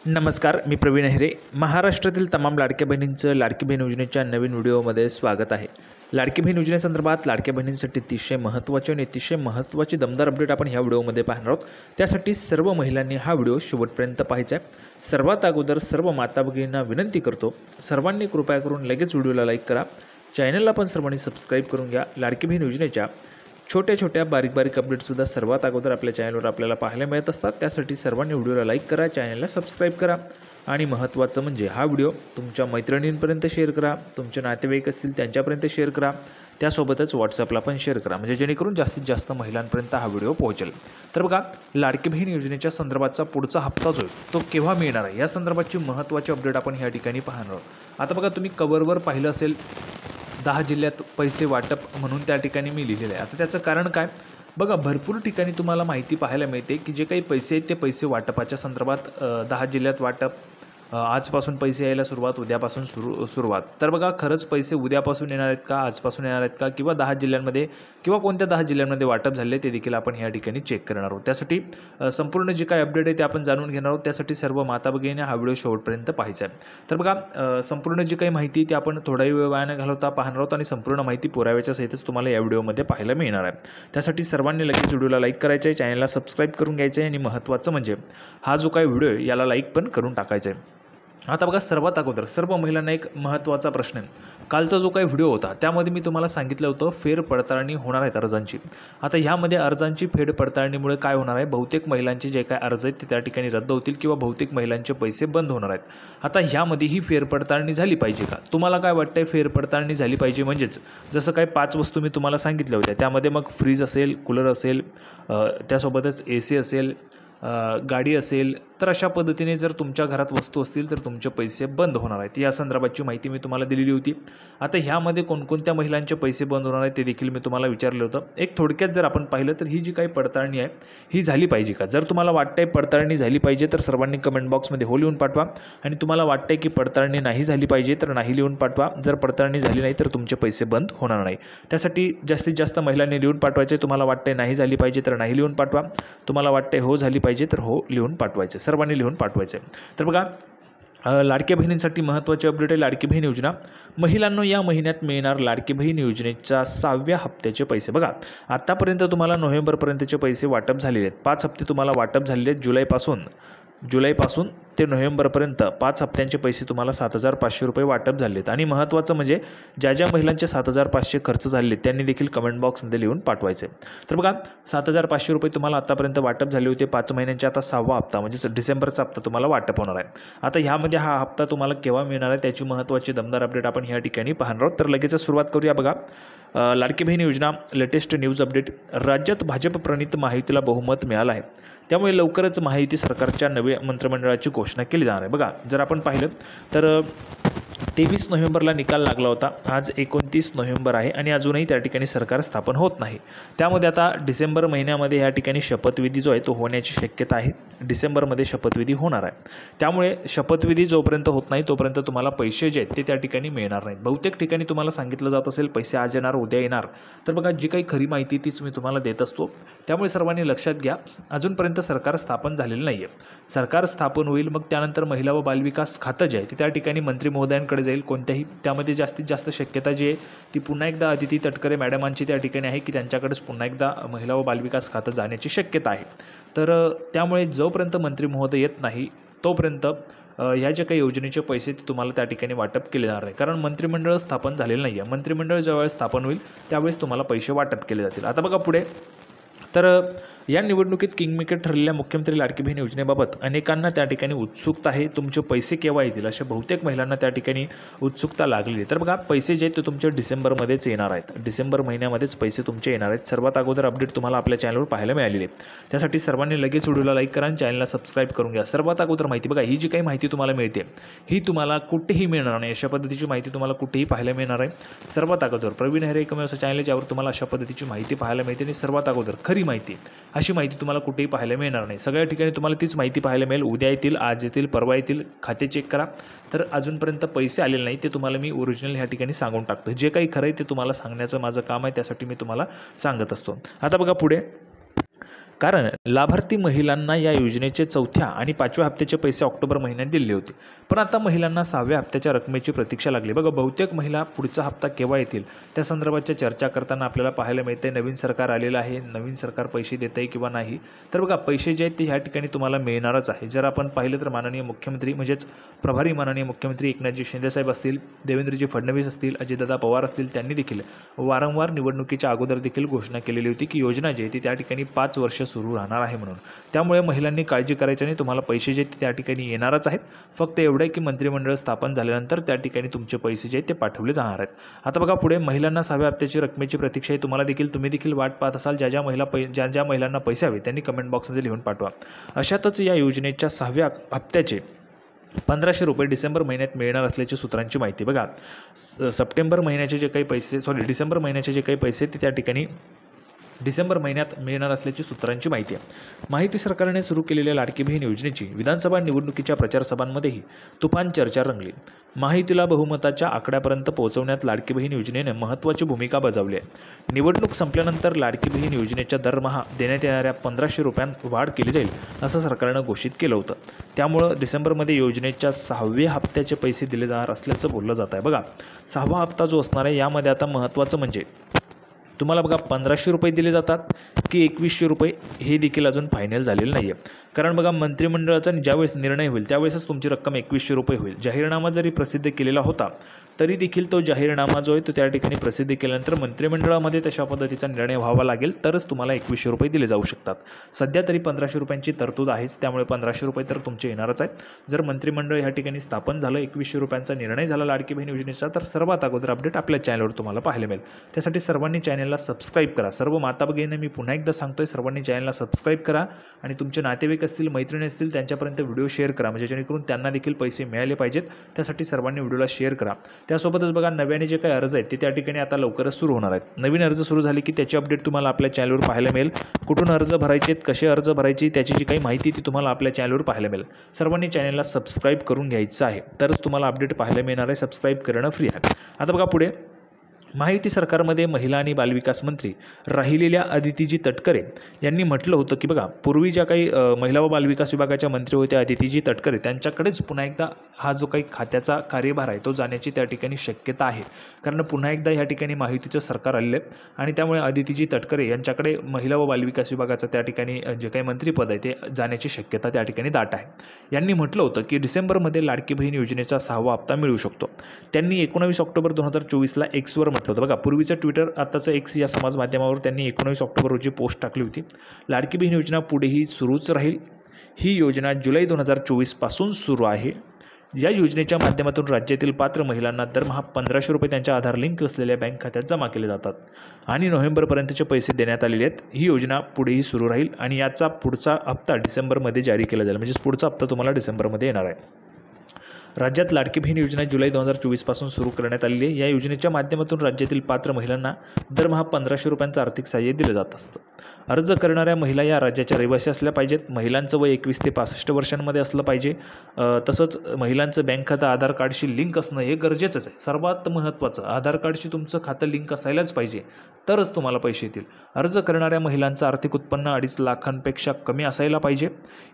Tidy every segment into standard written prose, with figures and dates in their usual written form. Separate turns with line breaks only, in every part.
नमस्कार, मी प्रवीण अहिरे. महाराष्ट्रातील तमाम लाडक्या बहिणींचं लाडकी बहीण योजनेच्या नवीन व्हिडिओमध्ये स्वागत आहे. लाडकी बहीण योजनेसंदर्भात लाडक्या बहिणींसाठी अतिशय महत्त्वाचे आणि अतिशय महत्त्वाची दमदार अपडेट आपण ह्या व्हिडिओमध्ये पाहणार आहोत. त्यासाठी सर्व महिलांनी हा व्हिडिओ शेवटपर्यंत पाहायचा आहे. सर्वात अगोदर सर्व माता भगिनींना विनंती करतो, सर्वांनी कृपया करून लगेच व्हिडिओला लाईक करा. चॅनलला पण सर्वांनी सबस्क्राईब करून घ्या. लाडकी बहीण योजनेच्या छोट्या छोट्या बारीक अपडेट्ससुद्धा सर्वात अगोदर आपल्या चॅनलवर आपल्याला पाहायला मिळत असतात. त्यासाठी सर्वांनी व्हिडिओला लाईक करा, चॅनलला सबस्क्राईब करा आणि महत्त्वाचं म्हणजे हा व्हिडिओ तुमच्या मैत्रिणींपर्यंत शेअर करा, तुमचे नातेवाईक असतील त्यांच्यापर्यंत शेअर करा, त्यासोबतच व्हॉट्सअपला पण शेअर करा, म्हणजे जेणेकरून जास्तीत जास्त महिलांपर्यंत हा व्हिडिओ पोहोचेल. तर बघा, लाडकी बहीण योजनेच्या संदर्भातचा पुढचा हप्ता जो आहे तो केव्हा मिळणार आहे या संदर्भाची महत्त्वाची अपडेट आपण ह्या ठिकाणी पाहणार आहोत. आता बघा, तुम्ही कव्हरवर पाहिलं असेल 10 जिल्ह्यात पैसे वाटप म्हणून त्या ठिकाणी मी लिहिलेलं आहे. आता त्याचं कारण काय? बघा, भरपूर ठिकाणी तुम्हाला माहिती पाहायला मिळते की जे काही पैसे आहेत ते पैसे वाटपाच्या संदर्भात 10 जिल्ह्यात वाटप, आजपासून पैसे यायला सुरुवात, उद्यापासून सुरुवात. तर बघा, खरंच पैसे उद्यापासून येणार आहेत का, आजपासून येणार आहेत का, किंवा 10 जिल्ह्यांमध्ये किंवा कोणत्या 10 जिल्ह्यांमध्ये वाटप झाले ते देखील आपण या ठिकाणी चेक करणार आहोत. त्यासाठी संपूर्ण जे काही अपडेट आहे ते आपण जाणून घेणार आहोत. त्यासाठी सर्व माता भगिनींनी हा व्हिडिओ शेवटपर्यंत पाहायचा आहे. तर बघा, संपूर्ण जी काही माहिती ती आपण थोडाही वेळ वाया न घालवता पाहणार आहोत आणि संपूर्ण माहिती पुराव्याच्या सहितच तुम्हाला या व्हिडिओमध्ये पाहायला मिळणार आहे. त्यासाठी सर्वांनी लगेच व्हिडिओला लाईक करायचं आहे, चॅनलला सबस्क्राईब करून घ्यायचं आहे आणि महत्त्वाचं म्हणजे हा जो काही व्हिडिओ आहे याला लाईक पण करून टाकायचा आहे. आता बघा, सर्वात अगोदर सर्व महिलांना एक महत्त्वाचा प्रश्न आहे. कालचा जो काही व्हिडिओ होता त्यामध्ये मी तुम्हाला सांगितलं होतं फेरपडताळणी होणार आहेत अर्जांची. आता ह्यामध्ये अर्जांची फेरपडताळणीमुळे काय होणार आहे, बहुतेक महिलांचे जे काय अर्ज आहेत ते त्या ठिकाणी रद्द होतील किंवा बहुतेक महिलांचे पैसे बंद होणार आहेत. आता ह्यामध्ये ही फेरपडताळणी झाली पाहिजे का? तुम्हाला काय वाटतंय फेरपडताळणी झाली पाहिजे म्हणजेच जसं काही 5 वस्तू मी तुम्हाला सांगितल्या होत्या त्यामध्ये मग फ्रीज असेल, कूलर असेल, त्यासोबतच AC असेल, गाडी असेल, तर अशा पद्धतीने जर तुमच्या घरात वस्तू असतील तर तुमचे पैसे बंद होणार आहेत. या संदर्भाची माहिती मी तुम्हाला दिलेली होती. आता ह्यामध्ये कोणकोणत्या महिलांचे पैसे बंद होणार आहेत ते देखील मी तुम्हाला विचारलं होतं. एक थोडक्यात जर आपण पाहिलं तर ही जी काही पडताळणी आहे ही झाली पाहिजे का? जर तुम्हाला वाटतंय पडताळणी झाली पाहिजे तर सर्वांनी कमेंट बॉक्समध्ये हो लिहून पाठवा, आणि तुम्हाला वाटतंय की पडताळणी नाही झाली पाहिजे तर नाही लिहून पाठवा. जर पडताळणी झाली नाही तर तुमचे पैसे बंद होणार नाही. त्यासाठी जास्तीत जास्त महिलांनी लिहून पाठवायचे. तुम्हाला वाटतंय नाही झाली पाहिजे तर नाही लिहून पाठवा, तुम्हाला वाटतंय हो झाली पाहिजे तर हो लिहून पाठवायचे. सर्वांनी लिहून पाठवायचे. तर बघा, लाडक्या बहिणींसाठी महत्त्वाची अपडेट आहे. लाडकी बहीण योजना महिलांना या महिन्यात मिळणार लाडकी बहीण योजनेच्या 6व्या हप्त्याचे पैसे. बघा, आतापर्यंत तुम्हाला नोव्हेंबरपर्यंतचे पैसे वाटप झालेले आहेत. 5 हप्ते तुम्हाला वाटप झालेले आहेत. जुलैपासून ते नोव्हेंबरपर्यंत 5 हप्त्यांचे पैसे तुम्हाला 7,500 रुपये वाटप झाले आहेत. आणि महत्त्वाचं म्हणजे ज्या महिलांचे 7,500 खर्च झाले आहेत त्यांनी देखील कमेंट बॉक्समध्ये लिहून पाठवायचे. तर बघा, 7,500 रुपये तुम्हाला आतापर्यंत वाटप झाले होते. 5 महिन्यांचे आता 6वा हप्ता म्हणजे डिसेंबरचा हप्ता तुम्हाला वाटप होणार आहे. आता ह्यामध्ये हा हप्ता तुम्हाला केव्हा मिळणार आहे त्याची महत्त्वाची दमदार अपडेट आपण ह्या ठिकाणी पाहणार आहोत. तर लगेचच सुरुवात करूया. बघा, लाडकी बहीण योजना लेटेस्ट न्यूज अपडेट. राज्यात भाजप प्रणित महायुतीला बहुमत मिळालं आहे, त्यामुळे लवकरच महायुती सरकारच्या नव्या मंत्रिमंडळाची घोषणा केली जाणार आहे. बघा, जर आपण पाहिलं तर 23 नोव्हेंबरला निकाल लागला होता. आज 29 नोव्हेंबर आहे आणि अजूनही त्या ठिकाणी सरकार स्थापन होत नाही. त्यामध्ये आता डिसेंबर महिन्यामध्ये या ठिकाणी शपथविधी जो आहे तो होण्याची शक्यता आहे. डिसेंबरमध्ये शपथविधी होणार आहे. त्यामुळे शपथविधी जोपर्यंत होत नाही तोपर्यंत तुम्हाला पैसे जे आहेत ते त्या ठिकाणी मिळणार नाहीत. बहुतेक ठिकाणी तुम्हाला सांगितलं जात असेल पैसे आज येणार, उद्या येणार. तर बघा, जी काही खरी माहिती तीच मी तुम्हाला देत असतो. त्यामुळे सर्वांनी लक्षात घ्या, अजूनपर्यंत सरकार स्थापन झालेलं नाही आहे. सरकार स्थापन होईल, मग त्यानंतर महिला व बालविकास खातं जे आहे ते त्या ठिकाणी मंत्री महोदयांकडे जाईल. कोणत्याही त्यामध्ये जास्तीत जास्त शक्यता जी आहे ती पुन्हा एकदा अदिती तटकरे मॅडमांची त्या ठिकाणी आहे की त्यांच्याकडेच पुन्हा एकदा महिला व बालविकास खातं जाण्याची शक्यता आहे. तर त्यामुळे जोपर्यंत मंत्री महोदय येत नाही तोपर्यंत ह्या ज्या काही योजनेचे पैसे ते तुम्हाला त्या ठिकाणी वाटप केले जाणार आहे. कारण मंत्रिमंडळ स्थापन झालेलं नाही आहे. मंत्रिमंडळ ज्यावेळेस स्थापन होईल त्यावेळेस तुम्हाला पैसे वाटप केले जातील. आता बघा पुढे, तर या निवडणुकीत किंगमेकर ठरलेल्या मुख्यमंत्री लाडकी बहीण योजनेबाबत अनेकांना त्या ठिकाणी उत्सुकता आहे. तुमचे पैसे केव्हा येतील अशा बहुतेक महिलांना त्या ठिकाणी उत्सुकता लागलेली. तर बघा, पैसे जे आहेत ते तुमचे डिसेंबरमध्येच येणार आहेत. डिसेंबर महिन्यामध्येच पैसे तुमचे येणार आहेत. सर्वात अगोदर अपडेट तुम्हाला आपल्या चॅनलवर पाहायला मिळालेली आहे. त्यासाठी सर्वांनी लगेच व्हिडिओला लाईक करा आणि चॅनलला सबस्क्राईब करून घ्या. सर्वात अगोदर माहिती बघा, ही जी काही माहिती तुम्हाला मिळते ही तुम्हाला कुठेही मिळणार नाही. अशा पद्धतीची माहिती तुम्हाला कुठेही पाहायला मिळणार आहे. सर्वात अगोदर प्रवीण अहिरे एकमेव असं चॅनल ज्यावर तुम्हाला अशा पद्धतीची माहिती पाहायला मिळते आणि सर्वात अगोदर खरी माहिती, अशी माहिती तुम्हाला कुठेही पाहायला मिळणार नाही. सगळ्या ठिकाणी तुम्हाला तीच माहिती पाहायला मिळेल. उद्या येतील, आज येतील, परवा येतील, खाते चेक करा. तर अजूनपर्यंत पैसे आलेले नाही ते तुम्हाला मी ओरिजिनल ह्या ठिकाणी सांगून टाकतो. जे काही खरं आहे ते तुम्हाला सांगण्याचं माझं काम आहे, त्यासाठी मी तुम्हाला सांगत असतो. आता बघा पुढे, कारण लाभार्थी महिलांना या योजनेचे 4थ्या आणि 5व्या हप्त्याचे पैसे ऑक्टोबर महिन्यात दिले होते, पण आता महिलांना 6व्या हप्त्याच्या रकमेची प्रतीक्षा लागली. बघा, बहुतेक महिला पुढचा हप्ता केव्हा येतील त्या संदर्भाच्या चर्चा करताना आपल्याला पाहायला मिळते. नवीन सरकार आलेलं आहे, नवीन सरकार पैसे देत आहे किंवा नाही, तर बघा पैसे जे आहेत ते ह्या ठिकाणी तुम्हाला मिळणारच आहे. जर आपण पाहिलं तर माननीय मुख्यमंत्री म्हणजेच प्रभारी माननीय मुख्यमंत्री एकनाथजी शिंदेसाहेब असतील, देवेंद्रजी फडणवीस असतील, अजितदादा पवार असतील, त्यांनी देखील वारंवार निवडणुकीच्या अगोदर देखील घोषणा केलेली होती की योजना जी आहे ती त्या ठिकाणी 5 वर्ष सुरू राहणार आहे म्हणून. त्यामुळे महिलांनी काळजी करायची नाही, तुम्हाला पैसे जे आहेत त्या ठिकाणी येणारच आहेत. फक्त एवढं आहे की मंत्रिमंडळ स्थापन झाल्यानंतर त्या ठिकाणी तुमचे पैसे जे आहेत ते पाठवले जाणार आहेत. आता बघा, पुढे महिलांना 6व्या हप्त्याची रकमेची प्रतीक्षा आहे. तुम्ही देखील वाट पाहत असाल. ज्या महिलांना पैसे हवे त्यांनी कमेंट बॉक्समध्ये लिहून पाठवा. अशातच या योजनेच्या 6व्या हप्त्याचे 1500 रुपये डिसेंबर महिन्यात मिळणार असल्याची सूत्रांची माहिती. बघा, डिसेंबर महिन्याचे जे काही पैसे ते त्या ठिकाणी डिसेंबर महिन्यात मिळणार असल्याची सूत्रांची माहिती आहे. माहिती सरकारने सुरू केलेल्या लाडकी बहीण योजनेची विधानसभा निवडणुकीच्या प्रचारसभांमध्येही तुफान चर्चा रंगली. माहितीला बहुमताच्या आकड्यापर्यंत पोहोचवण्यात लाडकी बहीण योजनेने महत्त्वाची भूमिका बजावली आहे. निवडणूक संपल्यानंतर लाडकी बहीण योजनेच्या दरमहा देण्यात येणाऱ्या 1500 रुपयांत वाढ केली जाईल असं सरकारनं घोषित केलं होतं. त्यामुळं डिसेंबरमध्ये योजनेच्या 6व्या हप्त्याचे पैसे दिले जाणार असल्याचं बोललं जात आहे. बघा, 6वा हप्ता जो असणार आहे यामध्ये आता महत्त्वाचं म्हणजे तुम्हाला बघा 1500 रुपये दिले जातात की 2100 रुपये हे देखील अजून फायनल झालेलं नाही आहे. कारण बघा, मंत्रिमंडळाचा ज्यावेळेस निर्णय होईल त्यावेळेसच तुमची रक्कम 2100 रुपये होईल. जाहीरनामा जरी प्रसिद्ध केलेला होता तरी देखील तो जाहीरनामा जो आहे तो त्या ठिकाणी प्रसिद्ध केल्यानंतर मंत्रिमंडळामध्ये तशा पद्धतीचा निर्णय व्हावा लागेल तरच तुम्हाला 2100 रुपये दिले जाऊ शकतात. सध्या तरी 1500 रुपयांची तरतूद आहेच, त्यामुळे 1500 रुपये तर तुमचे येणारच आहेत. जर मंत्रिमंडळ ह्या ठिकाणी स्थापन झालं, 2100 रुपयांचा निर्णय झाला लाडकी बहीण योजनेचा, तर सर्वात अगोदर अपडेट आपल्या चॅनलवर तुम्हाला पाहायला मिळेल. त्यासाठी सर्वांनी चॅनलला सबस्क्राईब करा. सर्व माता भगिनींना मी पुन्हा एकदा सांगतोय, सर्वांनी चॅनलला सबस्क्राईब करा आणि तुमचे नातेवाईक असतील, मैत्रिणी असतील त्यांच्यापर्यंत व्हिडिओ शेअर करा, म्हणजे जेणेकरून त्यांना देखील पैसे मिळाले पाहिजेत. त्यासाठी सर्वांनी व्हिडिओला शेअर करा. त्यासोबतच बघा, नव्याने जे काही अर्ज आहेत ते त्या ठिकाणी आता लवकरच सुरू होणार आहेत. नवीन अर्ज सुरू झाले की त्याची अपडेट तुम्हाला आपल्या चॅनलवर पाहायला मिळेल. कुठून अर्ज भरायचे, कसे अर्ज भरायचे, त्याची जी काही माहिती ती तुम्हाला आपल्या चॅनलवर पाहायला मिळेल. सर्वांनी चॅनलला सबस्क्राईब करून घ्यायचं आहे, तरच तुम्हाला अपडेट पाहायला मिळणार आहे. सबस्क्राईब करणं फ्री आहे. आता बघा, पुढे माहिती सरकारमध्ये महिला आणि बालविकास मंत्री राहिलेल्या अदितीजी तटकरे यांनी म्हटलं होतं की बघा, पूर्वी ज्या काही महिला व बालविकास विभागाच्या मंत्री होत्या अदितीजी तटकरे, त्यांच्याकडेच पुन्हा एकदा हा जो काही खात्याचा कार्यभार आहे तो जाण्याची त्या ठिकाणी शक्यता आहे. कारण पुन्हा एकदा ह्या ठिकाणी माहितीचं सरकार आलेलं आहे आणि त्यामुळे अदितीजी तटकरे यांच्याकडे महिला व बालविकास विभागाचं त्या ठिकाणी जे काही मंत्रिपद आहे ते जाण्याची शक्यता त्या ठिकाणी दाट आहे. यांनी म्हटलं होतं की डिसेंबरमध्ये लाडकी बहीण योजनेचा 6वा हप्ता मिळू शकतो. त्यांनी 19 ऑक्टोबर 2024ला एक्सवर म्हटलं होतं. बघा, पूर्वीचं ट्विटर, आताचं एक्स या समाज माध्यमावर त्यांनी 19 ऑक्टोबर रोजी पोस्ट टाकली होती. लाडकी बहीण योजना पुढेही सुरूच राहील. ही योजना जुलै 2024 पासून सुरू आहे. या योजनेच्या माध्यमातून राज्यातील पात्र महिलांना दरमहा 1500 रुपये त्यांच्या आधार लिंक असलेल्या बँक खात्यात जमा केले जातात आणि नोव्हेंबरपर्यंतचे पैसे देण्यात आलेले आहेत. ही योजना पुढेही सुरू राहील आणि याचा पुढचा हप्ता डिसेंबरमध्ये जारी केला जाईल, म्हणजे पुढचा हप्ता तुम्हाला डिसेंबरमध्ये येणार आहे. राज्यात लाडकी बहीण योजना जुलै 2024 पासून सुरू करण्यात आलेली आहे. या योजनेच्या माध्यमातून राज्यातील पात्र महिलांना दरमहा 1500 रुपयांचं आर्थिक सहाय्य दिलं जात असतं. अर्ज करणाऱ्या महिला या राज्याच्या रहिवासी असल्या पाहिजेत. महिलांचं वय 21 ते 65 वर्षांमध्ये असलं पाहिजे. तसंच महिलांचं बँक खातं आधार कार्डशी लिंक असणं हे गरजेचंच आहे. सर्वात महत्त्वाचं, आधार कार्डशी तुमचं खातं लिंक असायलाच पाहिजे, तरच तुम्हाला पैसे येतील. अर्ज करणाऱ्या महिलांचं आर्थिक उत्पन्न 2.5 लाखांपेक्षा कमी असायला पाहिजे.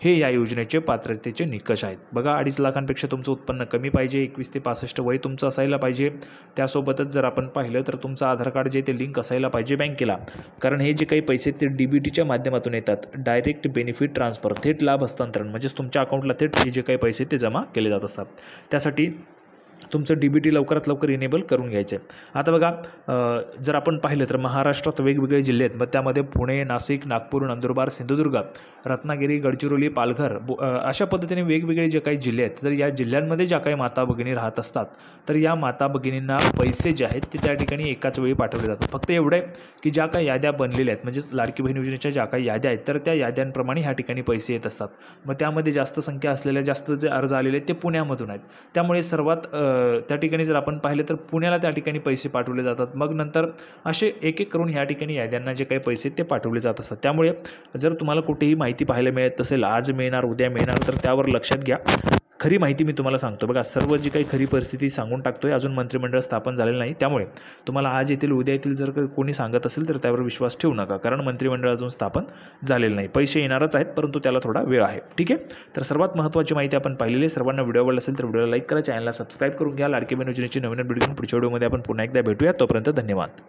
हे या योजनेचे पात्रतेचे निकष आहेत. बघा, 2.5 लाखांपेक्षा तुमचं उत्पन्न कमी पाहिजे, 21 ते 65 वय तुमचं असायला पाहिजे. त्यासोबतच जर आपण पाहिलं तर तुमचं आधार कार्ड जे ते लिंक असायला पाहिजे बँकेला. कारण हे जे काही पैसे ते DBTच्या माध्यमातून येतात, डायरेक्ट बेनिफिट ट्रान्सफर, थेट लाभ हस्तांतरण, म्हणजेच तुमच्या अकाउंटला थेट हे जे काही पैसे ते जमा केले जात असतात. त्यासाठी तुमचं DBT लवकरात लवकर इनेबल करून घ्यायचं आहे. आता बघा, जर आपण पाहिलं तर महाराष्ट्रात वेगवेगळे जिल्हे आहेत. मग त्यामध्ये पुणे, नाशिक, नागपूर, नंदुरबार, सिंधुदुर्ग, रत्नागिरी, गडचिरोली, पालघर अशा पद्धतीने वेगवेगळे जे काही जिल्हे आहेत, तर या जिल्ह्यांमध्ये ज्या काही माता भगिनी राहत असतात तर या माता भगिनींना पैसे जे आहेत ते त्या ठिकाणी एकाच वेळी पाठवले जातात. फक्त एवढं आहे की ज्या काही याद्या बनलेल्या आहेत, म्हणजेच लाडकी बहीण योजनेच्या ज्या काही याद्या आहेत तर त्या याद्यांप्रमाणे ह्या ठिकाणी पैसे येत असतात. मग त्यामध्ये जास्त संख्या असलेल्या, जास्त जे अर्ज आलेले आहेत ते पुण्यामधून आहेत. त्यामुळे सर्वात त्या ठिकाणी जर आपण पाहिलं तर पुण्याला त्या ठिकाणी पैसे पाठवले जातात. मग नंतर असे एक एक करून ह्या ठिकाणी याद्यांना जे काही पैसे ते पाठवले जात असतात. त्यामुळे जर तुम्हाला कुठेही माहिती पाहायला मिळत असेल, आज मिळणार, उद्या मिळणार, तर त्यावर लक्षात घ्या. खरी माहिती मी तुम्हाला सांगतो बघा, सर्व जी काही खरी परिस्थिती सांगून टाकतो आहे. अजून मंत्रिमंडळ स्थापन झालेलं नाही, त्यामुळे तुम्हाला आज येतील उद्या येतील जर कोणी सांगत असेल तर त्यावर विश्वास ठेवू नका, कारण मंत्रिमंडळ अजून स्थापन झालेलं नाही. पैसे येणारच आहेत, परंतु त्याला थोडा वेळ आहे. ठीक आहे, तर सर्वात महत्त्वाची माहिती आपण पाहिलेली आहे. सर्वांना व्हिडिओ आवडला असेल तर व्हिडिओला लाईक करा, चॅनलला सबस्क्राईब करून घ्या. लाडकी बहीण योजनेची नवीन अपडेट घेऊन पुढच्या व्हिडिओमध्ये आपण पुन्हा एकदा भेटूया. तोपर्यंत धन्यवाद.